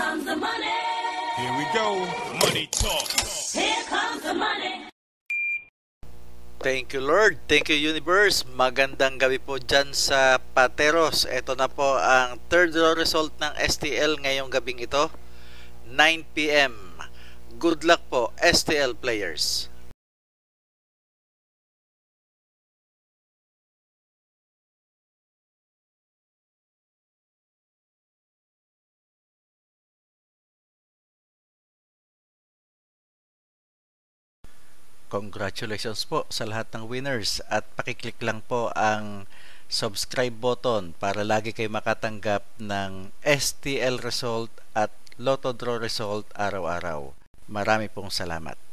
comes the money. Here we go. Money talk. Here comes the money. Thank you Lord, thank you Universe. Magandang gabi po dyan sa Pateros. Ito na po ang third draw result ng STL ngayong gabing ito, 9 PM. Good luck po STL players. Congratulations po sa lahat ng winners at pakiclick lang po ang subscribe button para lagi kayo makatanggap ng STL result at Lotto Draw result araw-araw. Marami pong salamat.